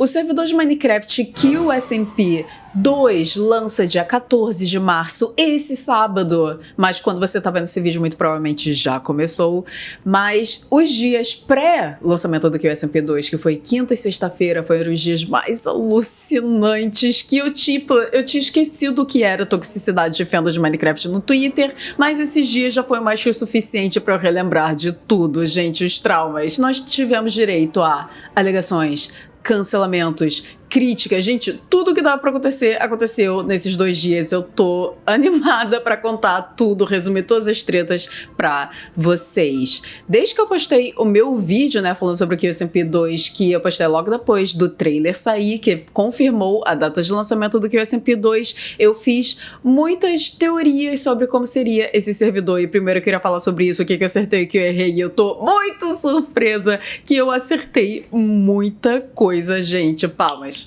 O servidor de Minecraft QSMP 2 lança dia 14 de março, esse sábado. Mas quando você tá vendo esse vídeo, muito provavelmente já começou. Mas os dias pré-lançamento do QSMP 2, que foi quinta e sexta-feira, foram os dias mais alucinantes que eu tinha esquecido o que era toxicidade de fenda de Minecraft no Twitter, mas esses dias já foi mais que o suficiente para eu relembrar de tudo, gente, os traumas. Nós tivemos direito a alegações, cancelamentos, críticas, gente, tudo que dava pra acontecer, aconteceu nesses 2 dias. Eu tô animada pra contar tudo, resumir todas as tretas pra vocês. Desde que eu postei o meu vídeo, né, falando sobre o QSMP 2, que eu postei logo depois do trailer sair, que confirmou a data de lançamento do QSMP 2, eu fiz muitas teorias sobre como seria esse servidor. E primeiro eu queria falar sobre isso, o que eu acertei e o que eu errei. E eu tô muito surpresa que eu acertei muita coisa, gente. Palmas.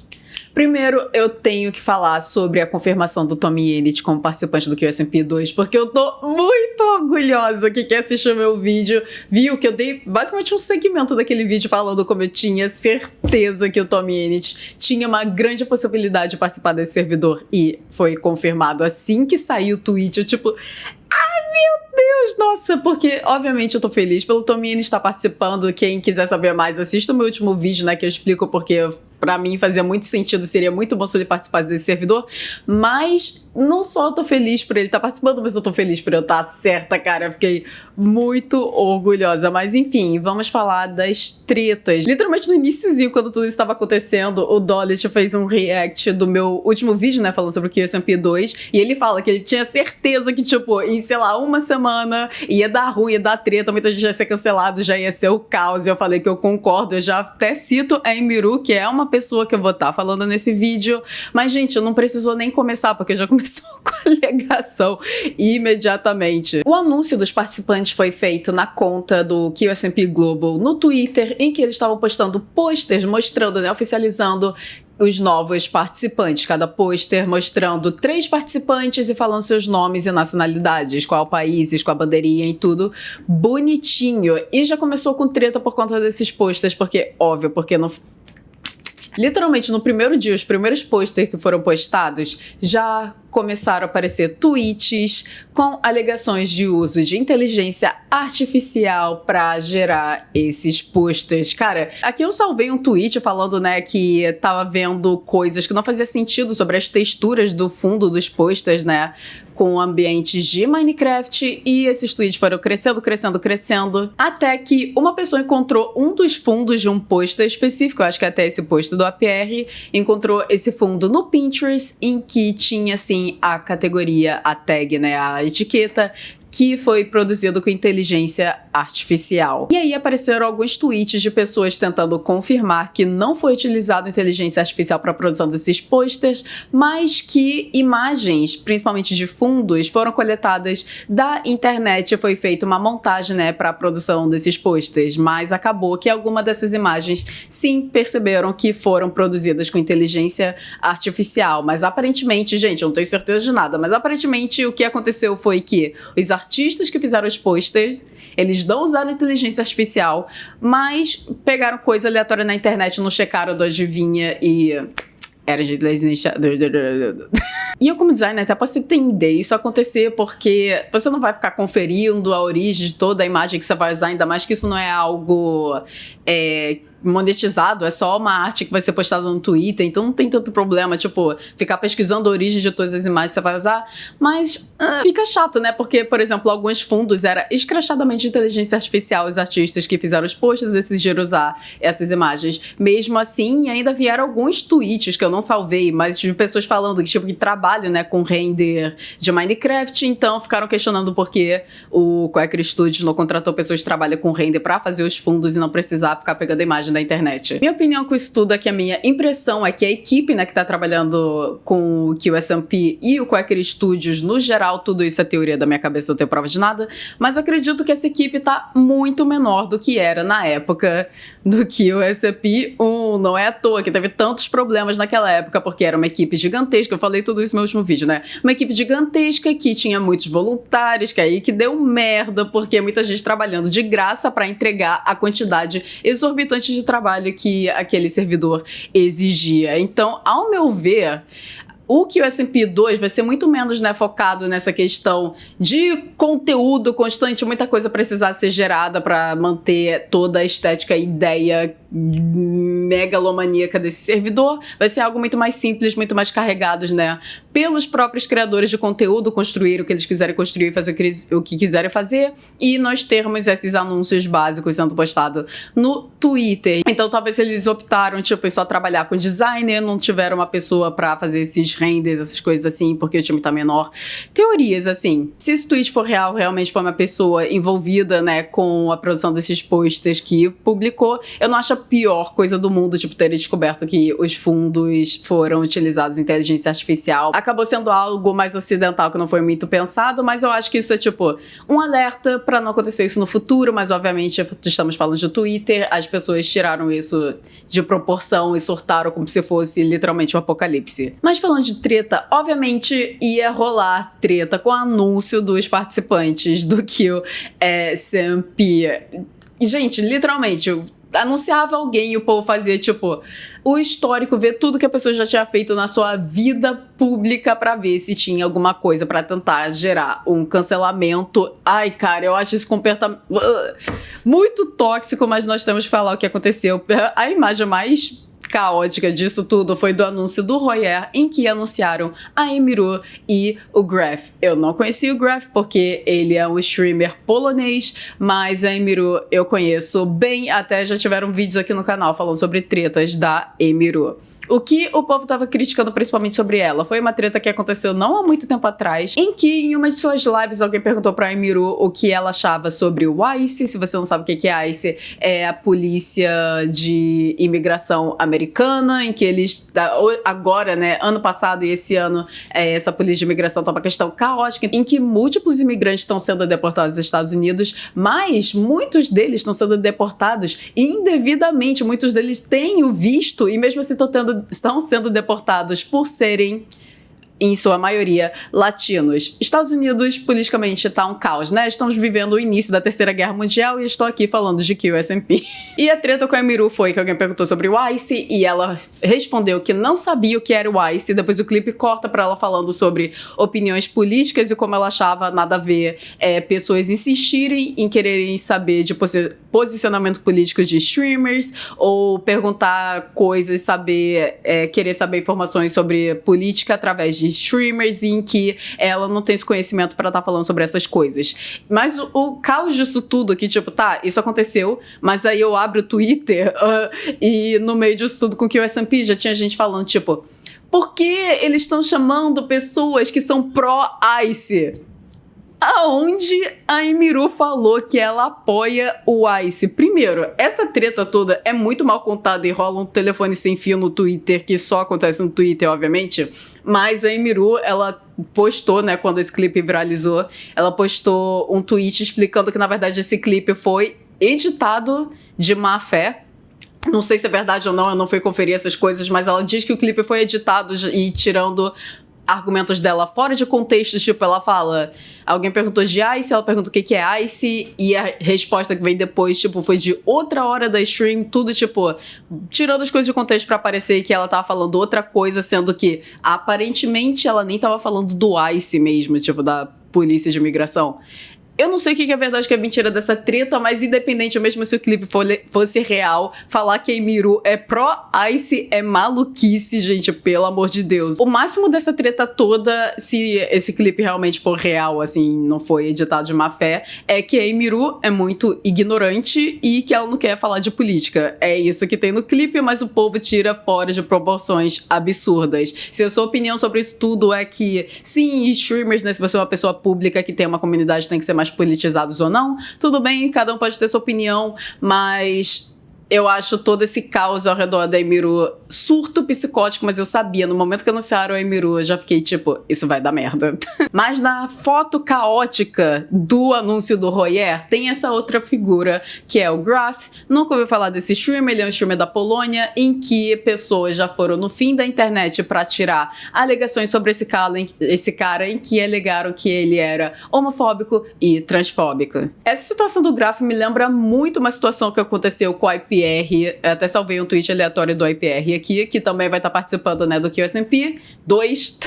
Primeiro, eu tenho que falar sobre a confirmação do TommyInnit como participante do QSMP 2, porque eu tô muito orgulhosa que quem assistiu meu vídeo viu que eu dei basicamente um segmento daquele vídeo falando como eu tinha certeza que o TommyInnit tinha uma grande possibilidade de participar desse servidor, e foi confirmado assim que saiu o tweet. Eu tipo... Meu Deus, nossa, porque obviamente eu tô feliz pelo TommyInnit estar participando. Quem quiser saber mais, assista o meu último vídeo, né, que eu explico porque pra mim fazia muito sentido, seria muito bom se ele participasse desse servidor. Mas não só eu tô feliz por ele estar participando, mas eu tô feliz por eu estar certa, cara. Eu fiquei muito orgulhosa. Mas enfim, vamos falar das tretas. Literalmente no iniciozinho, quando tudo isso estava acontecendo, o Dollet fez um react do meu último vídeo, né, falando sobre o QSMP 2, e ele fala que ele tinha certeza que, tipo, em, sei lá, uma semana ia dar ruim, ia dar treta, muita gente ia ser cancelado, já ia ser o caos. E eu falei que eu concordo, eu já até cito a Emiru, que é uma pessoa que eu vou estar falando nesse vídeo. Mas, gente, não precisou nem começar, porque já começou com a alegação imediatamente. O anúncio dos participantes foi feito na conta do QSMP Global no Twitter, em que eles estavam postando posters mostrando, né, oficializando os novos participantes, cada pôster mostrando 3 participantes e falando seus nomes e nacionalidades, qual países, com a bandeirinha e tudo bonitinho. E já começou com treta por conta desses posters, porque, óbvio, porque não... Literalmente, no primeiro dia, os primeiros posters que foram postados já começaram a aparecer tweets com alegações de uso de inteligência artificial para gerar esses posters. Cara, aqui eu salvei um tweet falando, né, que tava vendo coisas que não fazia sentido sobre as texturas do fundo dos posters, né, com ambientes de Minecraft, e esses tweets foram crescendo, até que uma pessoa encontrou um dos fundos de um pôster específico, eu acho que até esse pôster do APR, encontrou esse fundo no Pinterest, em que tinha, assim, a categoria, a tag, né, a etiqueta, que foi produzido com inteligência artificial. E aí apareceram alguns tweets de pessoas tentando confirmar que não foi utilizada inteligência artificial para a produção desses posters, mas que imagens, principalmente de fundos, foram coletadas da internet e foi feita uma montagem, né, para a produção desses posters. Mas acabou que alguma dessas imagens, sim, perceberam que foram produzidas com inteligência artificial. Mas aparentemente, gente, eu não tenho certeza de nada, mas aparentemente o que aconteceu foi que os artistas que fizeram os posters, eles não usaram inteligência artificial, mas pegaram coisa aleatória na internet, não checaram do adivinha e... era de inteligência... E eu, como designer, até posso entender isso acontecer, porque você não vai ficar conferindo a origem de toda a imagem que você vai usar, ainda mais que isso não é algo monetizado, é só uma arte que vai ser postada no Twitter, então não tem tanto problema, tipo, ficar pesquisando a origem de todas as imagens que você vai usar, mas fica chato, né, porque, por exemplo, alguns fundos era escrachadamente de inteligência artificial, os artistas que fizeram os posts decidiram usar essas imagens. Mesmo assim, ainda vieram alguns tweets que eu não salvei, mas de pessoas falando que, tipo, que trabalham, né, com render de Minecraft, então ficaram questionando por que o Quacker Studios não contratou pessoas que trabalham com render pra fazer os fundos e não precisar ficar pegando a imagem da internet. Minha opinião com isso tudo é que a minha impressão é que a equipe, né, que tá trabalhando com o QSMP e o Quacker Studios, no geral, tudo isso é teoria da minha cabeça, eu não tenho prova de nada, mas eu acredito que essa equipe tá muito menor do que era na época do QSMP 1. Não é à toa que teve tantos problemas naquela época, porque era uma equipe gigantesca, eu falei tudo isso no meu último vídeo, né? Uma equipe gigantesca que tinha muitos voluntários, que aí que deu merda, porque muita gente trabalhando de graça pra entregar a quantidade exorbitante de de trabalho que aquele servidor exigia. Então, ao meu ver, o QSMP 2 vai ser muito menos, né, focado nessa questão de conteúdo constante, muita coisa precisar ser gerada para manter toda a estética e ideia megalomaníaca desse servidor. Vai ser algo muito mais simples, muito mais carregados, né, pelos próprios criadores de conteúdo, construir o que eles quiserem construir, fazer o que quiserem fazer, e nós termos esses anúncios básicos sendo postados no Twitter. Então talvez eles optaram, tipo, só trabalhar com designer, não tiveram uma pessoa para fazer esses renders, essas coisas assim, porque o time tá menor. Teorias, assim, se esse tweet for real, realmente foi uma pessoa envolvida, né, com a produção desses posters que publicou, eu não acho a pior coisa do mundo, tipo, ter descoberto que os fundos foram utilizados em inteligência artificial. Acabou sendo algo mais ocidental, que não foi muito pensado, mas eu acho que isso é, tipo, um alerta pra não acontecer isso no futuro, mas obviamente estamos falando de Twitter, as pessoas tiraram isso de proporção e surtaram como se fosse literalmente um apocalipse. Mas falando de treta, obviamente ia rolar treta com o anúncio dos participantes do QSMP. Gente, literalmente, anunciava alguém e o povo fazia, tipo, o histórico, ver tudo que a pessoa já tinha feito na sua vida pública pra ver se tinha alguma coisa pra tentar gerar um cancelamento. Ai, cara, eu acho esse comportamento muito tóxico, mas nós temos que falar o que aconteceu. A imagem mais caótica disso tudo foi do anúncio do Royer, em que anunciaram a Emiru e o Graf. Eu não conheci o Graf porque ele é um streamer polonês, mas a Emiru eu conheço bem, até já tiveram vídeos aqui no canal falando sobre tretas da Emiru. O que o povo tava criticando principalmente sobre ela foi uma treta que aconteceu não há muito tempo atrás, em que em uma de suas lives alguém perguntou pra Emiru o que ela achava sobre o ICE. Se você não sabe o que é ICE, é a polícia de imigração americana, em que eles, agora, né, ano passado e esse ano, essa polícia de imigração tá uma questão caótica, em que múltiplos imigrantes estão sendo deportados dos Estados Unidos, mas muitos deles estão sendo deportados indevidamente, muitos deles têm o visto e mesmo assim estão sendo deportados por serem, em sua maioria, latinos. Estados Unidos, politicamente, tá um caos, né? Estamos vivendo o início da Terceira Guerra Mundial e estou aqui falando de QSMP. E a treta com a Emiru foi que alguém perguntou sobre o ICE e ela respondeu que não sabia o que era o ICE. Depois o clipe corta pra ela falando sobre opiniões políticas e como ela achava nada a ver pessoas insistirem em quererem saber de posicionamento político de streamers ou perguntar coisas, querer saber informações sobre política através de streamers, em que ela não tem esse conhecimento pra estar falando sobre essas coisas. Mas o caos disso tudo, que tipo, tá, isso aconteceu, mas aí eu abro o Twitter e no meio disso tudo com o QSMP já tinha gente falando, tipo, por que eles estão chamando pessoas que são pró-ICE? Aonde a Emiru falou que ela apoia o ICE? Primeiro, essa treta toda é muito mal contada e rola um telefone sem fio no Twitter, que só acontece no Twitter, obviamente. Mas a Emiru, ela postou, né, quando esse clipe viralizou, ela postou um tweet explicando que, na verdade, esse clipe foi editado de má fé. Não sei se é verdade ou não, eu não fui conferir essas coisas, mas ela diz que o clipe foi editado e tirando argumentos dela fora de contexto, tipo, ela fala, alguém perguntou de ICE, ela pergunta o que é ICE, e a resposta que vem depois, tipo, foi de outra hora da stream, tudo, tipo, tirando as coisas de contexto pra parecer que ela tava falando outra coisa, sendo que, aparentemente, ela nem tava falando do ICE mesmo, tipo, da polícia de imigração. Eu não sei o que é verdade, o que é mentira dessa treta, mas independente, mesmo se o clipe fosse real, falar que a Emiru é pró-ICE é maluquice, gente, pelo amor de Deus. O máximo dessa treta toda, se esse clipe realmente for real, assim, não foi editado de má fé, é que a Emiru é muito ignorante e que ela não quer falar de política. É isso que tem no clipe, mas o povo tira fora de proporções absurdas. Se a sua opinião sobre isso tudo é que, sim, streamers, né, se você é uma pessoa pública que tem uma comunidade, tem que ser mais politizados ou não, tudo bem, cada um pode ter sua opinião, mas eu acho todo esse caos ao redor da Emiru surto psicótico, mas eu sabia, no momento que anunciaram a Emiru, eu já fiquei tipo, isso vai dar merda. Mas na foto caótica do anúncio do Royer, tem essa outra figura, que é o Graf. Nunca ouvi falar desse streamer, ele é um streamer da Polônia, em que pessoas já foram no fim da internet pra tirar alegações sobre esse cara, em que alegaram que ele era homofóbico e transfóbico. Essa situação do Graf me lembra muito uma situação que aconteceu com o IPA IPR, até salvei um tweet aleatório do IPR aqui, que também vai estar participando, né, do QSMP 2,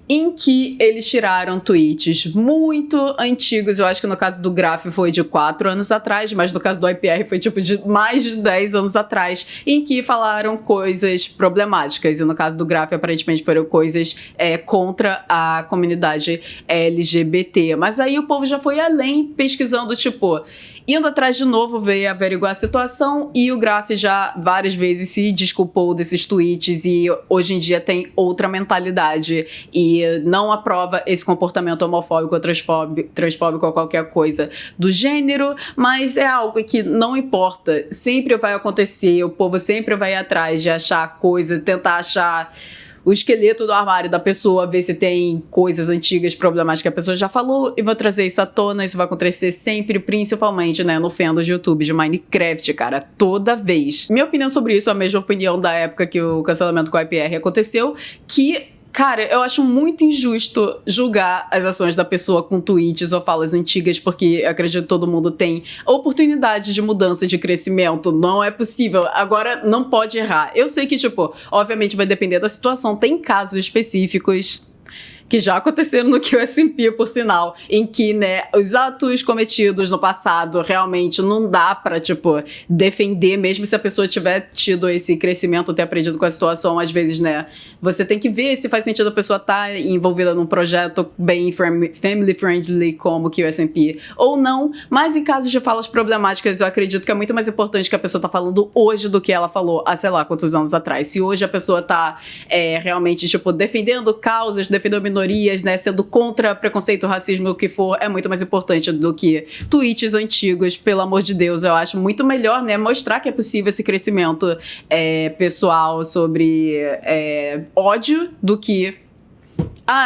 em que eles tiraram tweets muito antigos. Eu acho que no caso do Graph foi de 4 anos atrás, mas no caso do IPR foi tipo de mais de 10 anos atrás, em que falaram coisas problemáticas. E no caso do Graph, aparentemente foram coisas contra a comunidade LGBT. Mas aí o povo já foi além, pesquisando, tipo, indo atrás de novo, veio averiguar a situação, e o Graph já várias vezes se desculpou desses tweets e hoje em dia tem outra mentalidade e não aprova esse comportamento homofóbico ou transfóbico ou qualquer coisa do gênero, mas é algo que não importa, sempre vai acontecer, o povo sempre vai atrás de achar coisa, tentar achar o esqueleto do armário da pessoa, ver se tem coisas antigas, problemáticas que a pessoa já falou, e vou trazer isso à tona. Isso vai acontecer sempre, principalmente, né, no fandom de YouTube de Minecraft, cara, toda vez. Minha opinião sobre isso é a mesma opinião da época que o cancelamento com a IPR aconteceu, que, cara, eu acho muito injusto julgar as ações da pessoa com tweets ou falas antigas, porque eu acredito que todo mundo tem oportunidade de mudança, de crescimento. Não é possível. Agora, não pode errar. Eu sei que, tipo, obviamente vai depender da situação. Tem casos específicos que já aconteceram no QSMP, por sinal, em que, né, os atos cometidos no passado realmente não dá pra, tipo, defender, mesmo se a pessoa tiver tido esse crescimento, ter aprendido com a situação. Às vezes, né, você tem que ver se faz sentido a pessoa estar envolvida num projeto bem family friendly como o QSMP ou não, mas em casos de falas problemáticas, eu acredito que é muito mais importante que a pessoa tá falando hoje do que ela falou há, sei lá, quantos anos atrás. Se hoje a pessoa tá realmente, tipo, defendendo causas, defendendo minorias, né, sendo contra preconceito, racismo, o que for, é muito mais importante do que tweets antigos, pelo amor de Deus. Eu acho muito melhor, né, mostrar que é possível esse crescimento pessoal sobre ódio, do que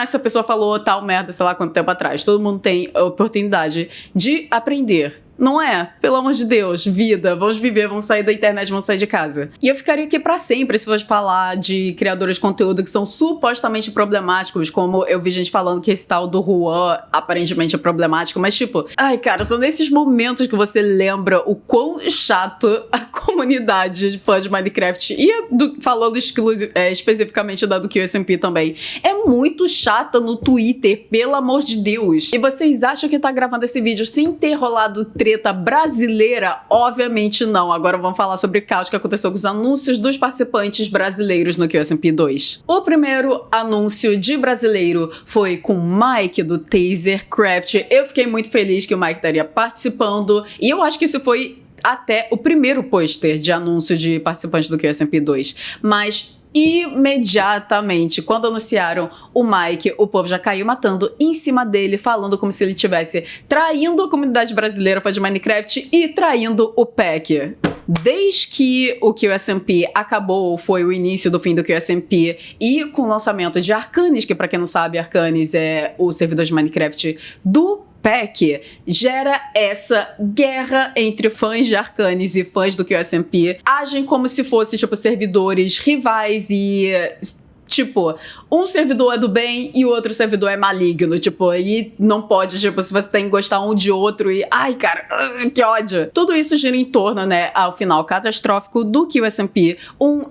essa pessoa falou tal merda, sei lá quanto tempo atrás. Todo mundo tem a oportunidade de aprender. Não é? Pelo amor de Deus, vida, vamos viver, vamos sair da internet, vamos sair de casa. E eu ficaria aqui pra sempre se fosse falar de criadores de conteúdo que são supostamente problemáticos, como eu vi gente falando que esse tal do Juan aparentemente é problemático, mas tipo, ai cara, são nesses momentos que você lembra o quão chato a comunidade de fãs de Minecraft, e falando especificamente da do QSMP também, é muito chata no Twitter, pelo amor de Deus. E vocês acham que tá gravando esse vídeo sem ter rolado treta brasileira? Obviamente não. Agora vamos falar sobre o caos que aconteceu com os anúncios dos participantes brasileiros no QSMP 2. O primeiro anúncio de brasileiro foi com o Mike do Tasercraft. Eu fiquei muito feliz que o Mike estaria participando, e eu acho que isso foi até o primeiro pôster de anúncio de participantes do QSMP 2. Mas imediatamente, quando anunciaram o Mike, o povo já caiu matando em cima dele, falando como se ele estivesse traindo a comunidade brasileira fã de Minecraft e traindo o PEC. Desde que o QSMP acabou, foi o início do fim do QSMP, e com o lançamento de Arcanis, que pra quem não sabe, Arcanis é o servidor de Minecraft do PEC, gera essa guerra entre fãs de Arcanis e fãs do QSMP. Agem como se fossem, tipo, servidores rivais e, tipo, um servidor é do bem e o outro servidor é maligno, tipo, e não pode, tipo, se você tem que gostar um de outro e, ai, cara, que ódio. Tudo isso gira em torno, né, ao final catastrófico do QSMP,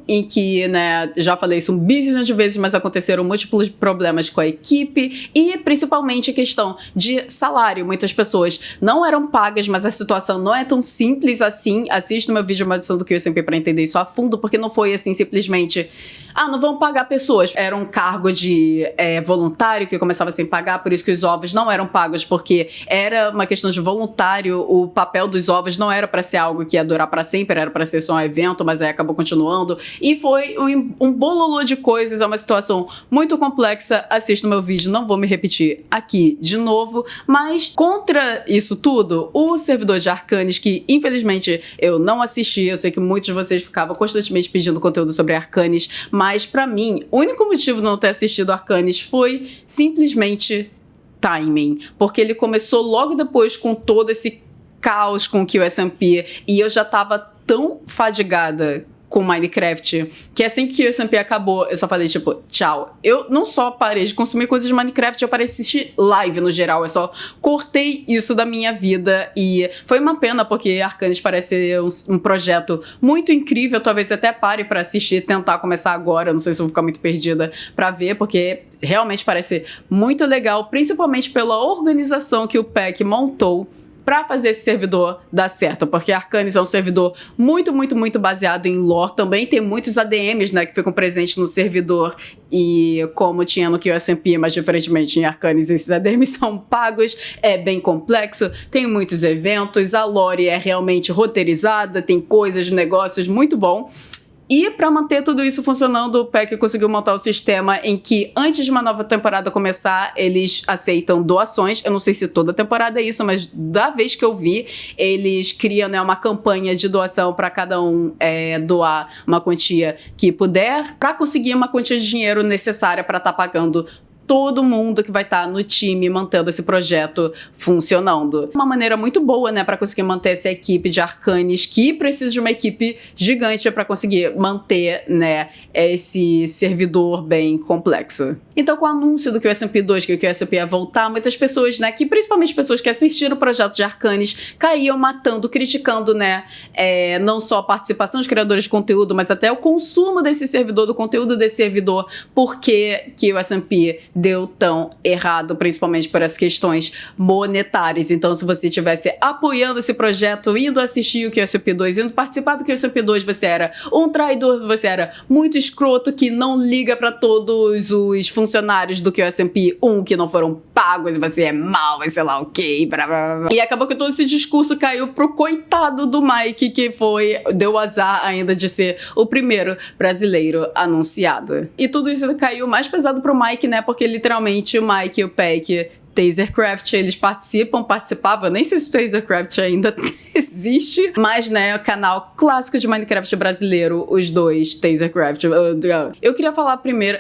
em que, né, já falei isso um bilhão de vezes, mas aconteceram múltiplos problemas com a equipe e principalmente a questão de salário. Muitas pessoas não eram pagas, mas a situação não é tão simples assim. Assista o meu vídeo Maldição do QSMP pra entender isso a fundo, porque não foi assim simplesmente, não vamos pagar pessoas. Era um cargo de voluntário que começava sem pagar, por isso que os ovos não eram pagos, porque era uma questão de voluntário. O papel dos ovos não era pra ser algo que ia durar pra sempre, era pra ser só um evento, mas aí acabou continuando. E foi um bololô de coisas, é uma situação muito complexa. Assista o meu vídeo, não vou me repetir aqui de novo. Mas contra isso tudo, o servidor de Arcanis, que infelizmente eu não assisti, eu sei que muitos de vocês ficavam constantemente pedindo conteúdo sobre Arcanis, mas pra mim, o único motivo de não ter assistido Arcanis foi simplesmente timing, porque ele começou logo depois com todo esse caos com o QSMP, e eu já tava tão fadigada com Minecraft, que assim que o SMP acabou, eu só falei, tipo, tchau. Eu não só parei de consumir coisas de Minecraft, eu parei de assistir live no geral, eu só cortei isso da minha vida e foi uma pena, porque Arcanis parece ser um projeto muito incrível, talvez até pare pra assistir, tentar começar agora, não sei se eu vou ficar muito perdida pra ver, porque realmente parece muito legal, principalmente pela organização que o PEC montou pra fazer esse servidor dar certo, porque Arcanis é um servidor muito, muito, muito baseado em lore, também tem muitos ADMs, né, que ficam presentes no servidor, e como tinha no QSMP, mas diferentemente em Arcanis, esses ADMs são pagos, é bem complexo, tem muitos eventos, a lore é realmente roteirizada, tem coisas, negócios, muito bom. E para manter tudo isso funcionando, o PEC conseguiu montar um sistema em que, antes de uma nova temporada começar, eles aceitam doações. Eu não sei se toda temporada é isso, mas da vez que eu vi, eles criam, né, uma campanha de doação para cada um doar uma quantia que puder, para conseguir uma quantia de dinheiro necessária para estar pagando todo mundo que vai estar no time mantendo esse projeto funcionando. Uma maneira muito boa, né, para conseguir manter essa equipe de Arcanis, que precisa de uma equipe gigante para conseguir manter, né, esse servidor bem complexo. Então, com o anúncio do QSMP 2, que o QSMP ia voltar, muitas pessoas, né, que principalmente pessoas que assistiram o projeto de Arcanis, caíam matando, criticando, né, não só a participação dos criadores de conteúdo, mas até o consumo desse servidor, do conteúdo desse servidor, porque que o QSMP deu tão errado, principalmente por as questões monetárias. Então, se você estivesse apoiando esse projeto, indo assistir o QSMP 2, indo participar do QSMP 2, você era um traidor, você era muito escroto, que não liga para todos os funcionários do QSMP 1 que não foram pagos, você é mal, sei lá o quê, blá, blá, blá. E acabou que todo esse discurso caiu pro coitado do Mike, que deu azar ainda de ser o primeiro brasileiro anunciado. E tudo isso caiu mais pesado pro Mike, né, porque literalmente o Mike e o PEC, Tasercraft, eles participavam, nem sei se o Tasercraft ainda existe, mas, né, o canal clássico de Minecraft brasileiro, os dois, Tasercraft. Eu queria falar primeiro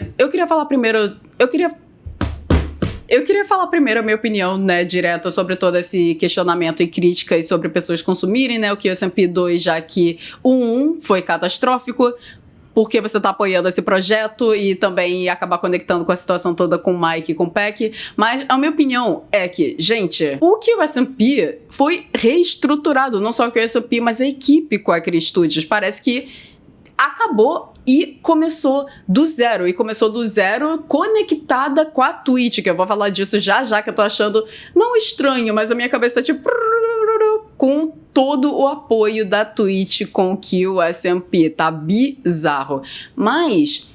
a minha opinião, né, direta sobre todo esse questionamento e críticas sobre pessoas consumirem, né, o QSMP 2, já que o 1 foi catastrófico, porque você tá apoiando esse projeto e também acabar conectando com a situação toda com o Mike e com o PEC. Mas a minha opinião é que, gente, o QSMP foi reestruturado, não só o QSMP, mas a equipe com a Cris Studios. Parece que acabou e começou do zero. E começou do zero conectada com a Twitch, que eu vou falar disso já, que eu tô achando não estranho, mas a minha cabeça tá tipo... com todo o apoio da Twitch com o QSMP, tá bizarro. Mas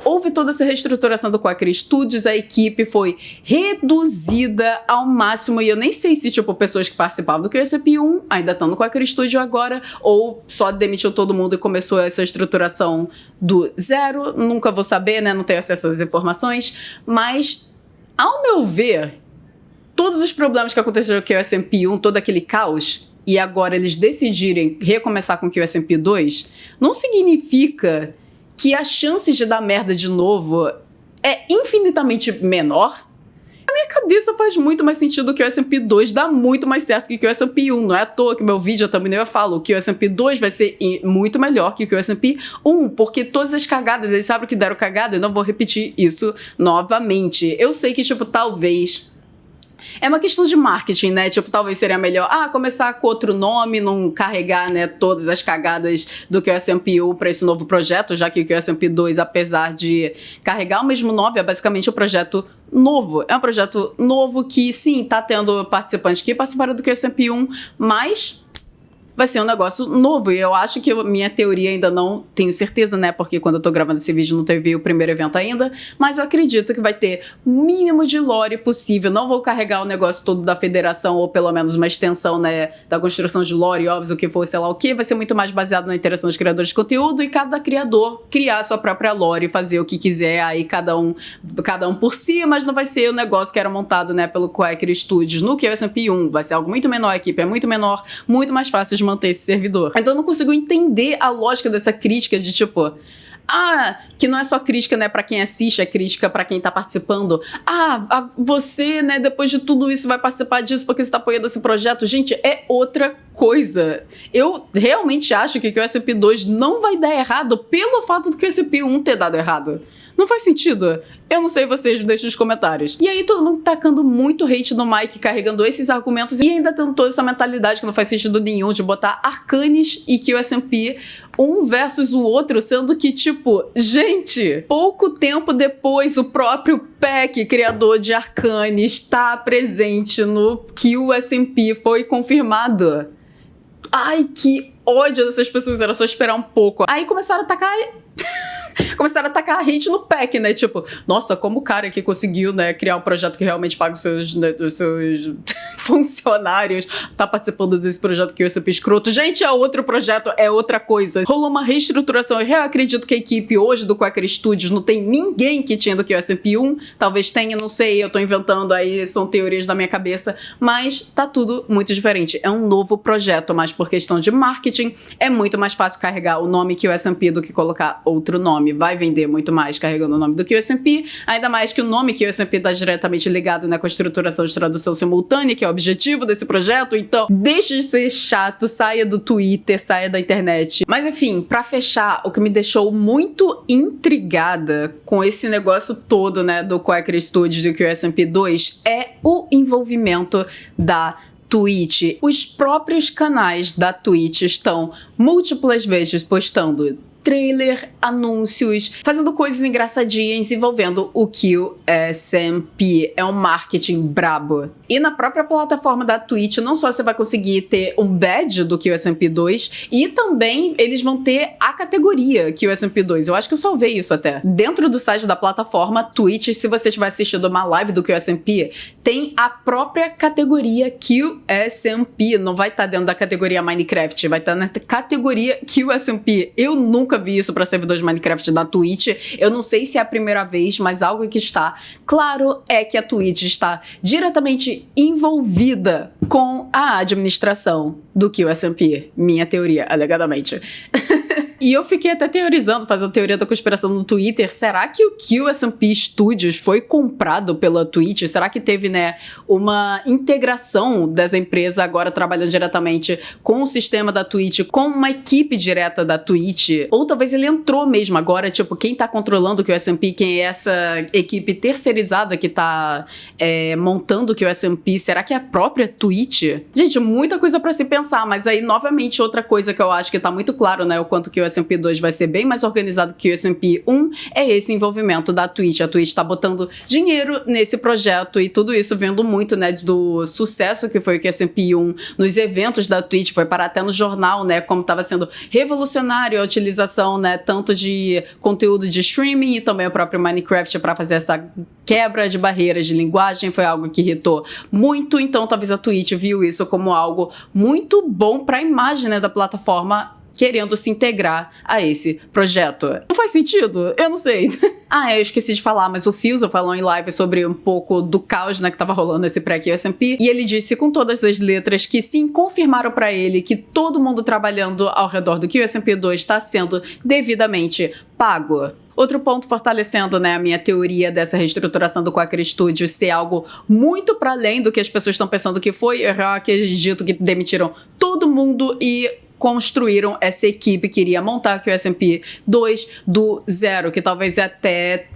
houve toda essa reestruturação do Quacker Studios, a equipe foi reduzida ao máximo, e eu nem sei se, tipo, pessoas que participavam do QSMP 1 ainda estão no Quacker Studio agora, ou só demitiu todo mundo e começou essa estruturação do zero, nunca vou saber, né, não tenho acesso às informações, mas, ao meu ver, todos os problemas que aconteceram com o QSMP 1, todo aquele caos, e agora eles decidirem recomeçar com o QSMP 2, não significa que a chance de dar merda de novo é infinitamente menor. Na minha cabeça faz muito mais sentido que o QSMP 2 dá muito mais certo que o QSMP 1. Não é à toa que meu vídeo também eu falo que o QSMP 2 vai ser muito melhor que o QSMP 1, porque todas as cagadas, eles sabem que deram cagada, eu não vou repetir isso novamente. Eu sei que, tipo, talvez... é uma questão de marketing, né? Tipo, talvez seria melhor, começar com outro nome, não carregar, né, todas as cagadas do QSMP 1 para esse novo projeto, já que o QSMP 2, apesar de carregar o mesmo nome, é basicamente um projeto novo. É um projeto novo que, sim, tá tendo participantes que participaram do QSMP 1, mas... vai ser um negócio novo, e eu acho que minha teoria ainda não tenho certeza, né, porque quando eu tô gravando esse vídeo não teve o primeiro evento ainda, mas eu acredito que vai ter mínimo de lore possível, não vou carregar o negócio todo da federação, ou pelo menos uma extensão, né, da construção de lore, óbvio, o que for, sei lá o que, vai ser muito mais baseado na interação dos criadores de conteúdo, e cada criador criar a sua própria lore, fazer o que quiser, aí cada um por si, mas não vai ser o negócio que era montado, né, pelo Quacker Studios no QSMP 1, vai ser algo muito menor, a equipe é muito menor, muito mais fácil de manter esse servidor. Então eu não consigo entender a lógica dessa crítica de tipo, que não é só crítica, né, pra quem assiste, é crítica pra quem tá participando. Você, né, depois de tudo isso vai participar disso porque você tá apoiando esse projeto. Gente, é outra coisa. Eu realmente acho que o QSP2 não vai dar errado pelo fato do QSP1 ter dado errado. Não faz sentido. Eu não sei vocês, me deixem nos comentários. E aí todo mundo tacando muito hate no Mike, carregando esses argumentos e ainda tendo toda essa mentalidade que não faz sentido nenhum de botar Arcanis e QSP um versus o outro, sendo que, tipo, gente, pouco tempo depois o próprio Peck, criador de Arcanis, está presente no QSP, foi confirmado. Ai, que ódio dessas pessoas, era só esperar um pouco. Aí começaram a atacar... Começaram a atacar hate no Peck, né? Tipo, nossa, como o cara que conseguiu, né, criar um projeto que realmente paga os seus funcionários, tá participando desse projeto que eu sempre escroto. Gente, é outro projeto, é outra coisa. Rolou uma reestruturação. Eu acredito que a equipe hoje do Quaker Studios não tem ninguém que tinha do QSP1. Talvez tenha, não sei, eu tô inventando aí, são teorias da minha cabeça. Mas tá tudo muito diferente. É um novo projeto, mas por questão de marketing, é muito mais fácil carregar o nome QSP do que colocar outro nome. Vai vender muito mais carregando o nome do QSP, ainda mais que o nome QSP está diretamente ligado, né, com a estruturação de tradução simultânea, que é o objetivo desse projeto. Então, deixe de ser chato, saia do Twitter, saia da internet. Mas enfim, pra fechar, o que me deixou muito intrigada com esse negócio todo, né, do Quaker Studios e o QSP2 é o envolvimento da Twitch. Os próprios canais da Twitch estão múltiplas vezes postando trailer, anúncios, fazendo coisas engraçadinhas envolvendo o QSP. É um marketing brabo. E na própria plataforma da Twitch, não só você vai conseguir ter um badge do QSP2, e também eles vão ter a categoria QSP2. Eu acho que eu salvei isso até. Dentro do site da plataforma Twitch, se você estiver assistindo uma live do QSP, tem a própria categoria QSP. Não vai estar dentro da categoria Minecraft, vai estar na categoria QSP. Eu nunca vi isso para servidores de Minecraft na Twitch. Eu não sei se é a primeira vez, mas algo que está claro é que a Twitch está diretamente envolvida com a administração do QSP. Minha teoria, alegadamente. E eu fiquei até teorizando, fazendo teoria da conspiração no Twitter. Será que o QSP Studios foi comprado pela Twitch? Será que teve, né, uma integração dessa empresa agora trabalhando diretamente com o sistema da Twitch, com uma equipe direta da Twitch? Ou talvez ele entrou mesmo agora, tipo, quem tá controlando o QSP, quem é essa equipe terceirizada que tá montando o QSP? Será que é a própria Twitch? Gente, muita coisa pra se pensar, mas aí, novamente, outra coisa que eu acho que tá muito claro, né, o quanto que o QSP2 vai ser bem mais organizado que o QSP1 é esse envolvimento da Twitch. A Twitch tá botando dinheiro nesse projeto e tudo isso vendo muito, né, do sucesso que foi o QSP1 nos eventos da Twitch, foi parar até no jornal, né, como tava sendo revolucionário a utilização, né, tanto de conteúdo de streaming e também o próprio Minecraft para fazer essa quebra de barreiras de linguagem, foi algo que irritou muito, então talvez a Twitch viu isso como algo muito bom para a imagem, né, da plataforma, querendo se integrar a esse projeto. Não faz sentido? Eu não sei. Eu esqueci de falar, mas o Fuso falou em live sobre um pouco do caos, né, que tava rolando esse pré-QSP, e ele disse com todas as letras que sim, confirmaram pra ele que todo mundo trabalhando ao redor do QSP2 está sendo devidamente pago. Outro ponto fortalecendo, né, a minha teoria dessa reestruturação do Quaker Studios ser algo muito para além do que as pessoas estão pensando que foi. Eu acredito que demitiram todo mundo e construíram essa equipe que iria montar o QSP2 do zero, que talvez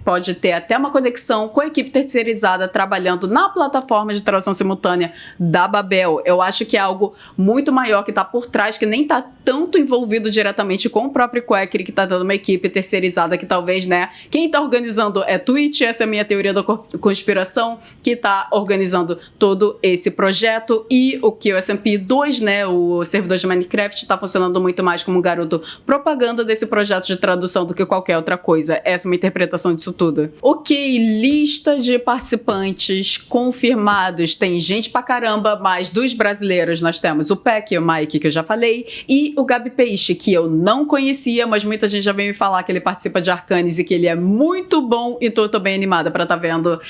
pode ter até uma conexão com a equipe terceirizada trabalhando na plataforma de tradução simultânea da Babel. Eu acho que é algo muito maior que está por trás, que nem está tanto envolvido diretamente com o próprio Quaker, que está dando uma equipe terceirizada que talvez, né, quem está organizando é Twitch, essa é a minha teoria da conspiração, que está organizando todo esse projeto, e o QSP2, né, o servidor de Minecraft, está funcionando muito mais como um garoto propaganda desse projeto de tradução do que qualquer outra coisa. Essa é uma interpretação disso tudo. Ok, lista de participantes confirmados. Tem gente pra caramba, mas dos brasileiros nós temos o Peck e o Mike, que eu já falei, e o Gabi Peixe, que eu não conhecia, mas muita gente já veio me falar que ele participa de Arcanis e que ele é muito bom, então eu tô bem animada pra tá vendo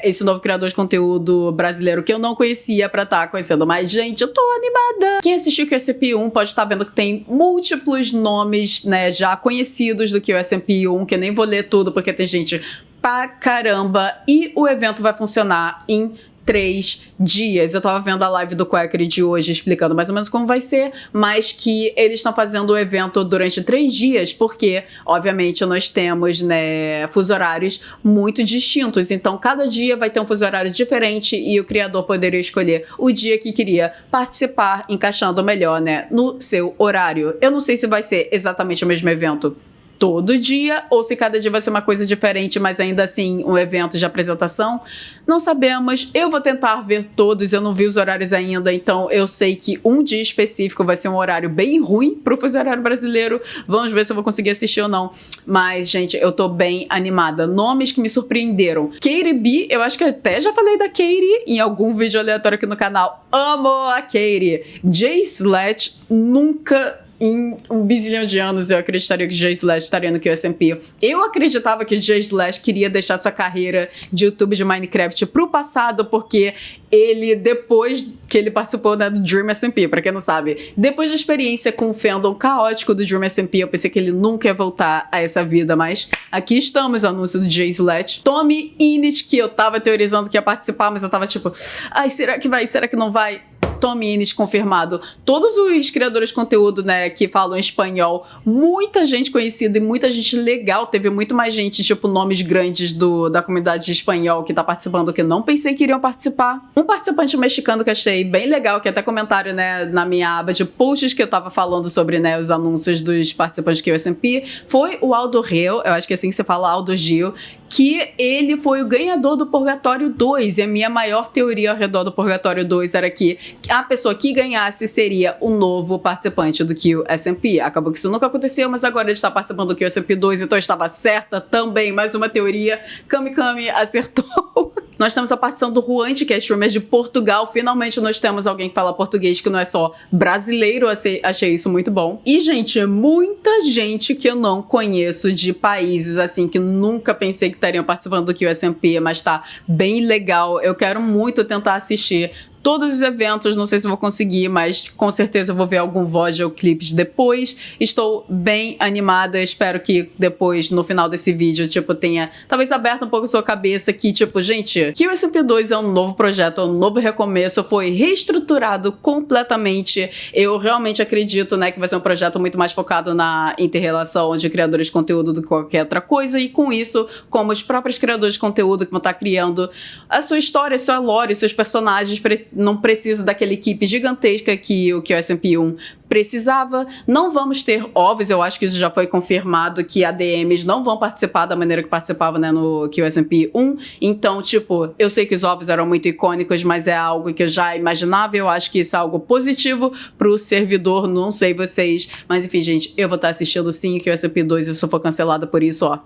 esse novo criador de conteúdo brasileiro que eu não conhecia pra tá conhecendo mais gente. Eu tô animada! Quem assistiu o QSP1 pode estar vendo que tem múltiplos nomes, né, já conhecidos do QSP1, que eu nem vou ler tudo porque tem gente pra caramba, e o evento vai funcionar em 3 dias. Eu tava vendo a live do Quacker de hoje explicando mais ou menos como vai ser, mas que eles estão fazendo o evento durante 3 dias, porque, obviamente, nós temos, né, fuso horários muito distintos. Então, cada dia vai ter um fuso horário diferente e o criador poderia escolher o dia que queria participar, encaixando melhor, né, no seu horário. Eu não sei se vai ser exatamente o mesmo evento todo dia, ou se cada dia vai ser uma coisa diferente, mas ainda assim um evento de apresentação, não sabemos. Eu vou tentar ver todos, eu não vi os horários ainda, então eu sei que um dia específico vai ser um horário bem ruim pro fuso horário brasileiro. Vamos ver se eu vou conseguir assistir ou não. Mas, gente, eu tô bem animada. Nomes que me surpreenderam. Katie B, eu acho que até já falei da Katie em algum vídeo aleatório aqui no canal. Amo a Katie. Jay Slash, nunca em um bizilhão de anos eu acreditaria que Jay Slash estaria no QSMP. Eu acreditava que Jay Slash queria deixar sua carreira de YouTube de Minecraft pro passado, porque ele, depois que ele participou, né, do Dream SMP, pra quem não sabe, depois da experiência com o fandom caótico do Dream SMP, eu pensei que ele nunca ia voltar a essa vida, mas aqui estamos, o anúncio do Jay Slash. Tommy Innit, que eu tava teorizando que ia participar, mas eu tava tipo, ai, será que vai? Será que não vai? Tommy Innit confirmado. Todos os criadores de conteúdo, né, que falam espanhol, muita gente conhecida e muita gente legal. Teve muito mais gente, tipo, nomes grandes da comunidade de espanhol que tá participando, que eu não pensei que iriam participar. Um participante mexicano que achei bem legal, que até comentário, né, na minha aba de posts que eu tava falando sobre, né, os anúncios dos participantes do QSMP, foi o Aldo Rio, eu acho que é assim que se fala, Aldo Gil, que ele foi o ganhador do Purgatório 2, e a minha maior teoria ao redor do Purgatório 2 era que a pessoa que ganhasse seria o novo participante do QSMP. Acabou que isso nunca aconteceu, mas agora ele está participando do QSMP 2, então eu estava certa também. Mais uma teoria. Kami acertou. Nós temos a participação do Juante, que é streamer de Portugal. Finalmente nós temos alguém que fala português, que não é só brasileiro. Achei isso muito bom. E, gente, muita gente que eu não conheço de países, assim, que nunca pensei que estariam participando do QSMP, mas tá bem legal. Eu quero muito tentar assistir todos os eventos, não sei se vou conseguir, mas com certeza eu vou ver algum VOD ou clipes depois. Estou bem animada, espero que depois, no final desse vídeo, tipo, tenha talvez aberto um pouco a sua cabeça que, tipo, gente, QSMP2 é um novo projeto, é um novo recomeço, foi reestruturado completamente. Eu realmente acredito, né, que vai ser um projeto muito mais focado na inter-relação de criadores de conteúdo do que qualquer outra coisa, e com isso, como os próprios criadores de conteúdo que vão estar criando a sua história, sua lore, seus personagens, não precisa daquela equipe gigantesca que o QSMP1 precisava. Não vamos ter ovos, eu acho que isso já foi confirmado, que ADMs não vão participar da maneira que participavam, né, no QSMP1. Então, tipo, eu sei que os ovos eram muito icônicos, mas é algo que eu já imaginava. Eu acho que isso é algo positivo pro servidor, não sei vocês. Mas enfim, gente, eu vou estar assistindo sim o QSMP2 e se eu for cancelada por isso, ó.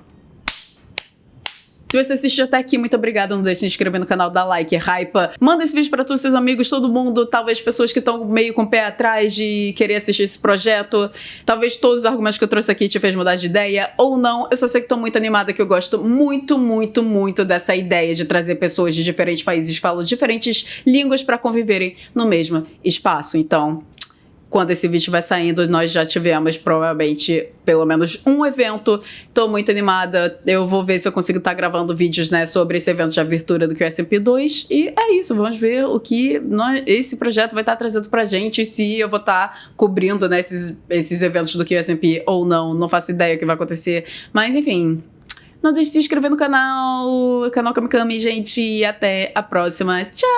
Se você assistiu até aqui, muito obrigada. Não deixe de se inscrever no canal, dá like, hypa. Manda esse vídeo para todos os seus amigos, todo mundo. Talvez pessoas que estão meio com o pé atrás de querer assistir esse projeto. Talvez todos os argumentos que eu trouxe aqui te fez mudar de ideia ou não. Eu só sei que tô muito animada, que eu gosto muito, muito, muito dessa ideia de trazer pessoas de diferentes países, falam diferentes línguas para conviverem no mesmo espaço. Então, quando esse vídeo vai saindo, nós já tivemos provavelmente pelo menos um evento. Tô muito animada. Eu vou ver se eu consigo estar gravando vídeos, né, sobre esse evento de abertura do QSMP2. E é isso, vamos ver o que esse projeto vai estar trazendo pra gente. Se eu vou estar cobrindo, né, esses eventos do QSMP ou não. Não faço ideia o que vai acontecer. Mas enfim, não deixe de se inscrever no canal Kami, gente. E até a próxima. Tchau!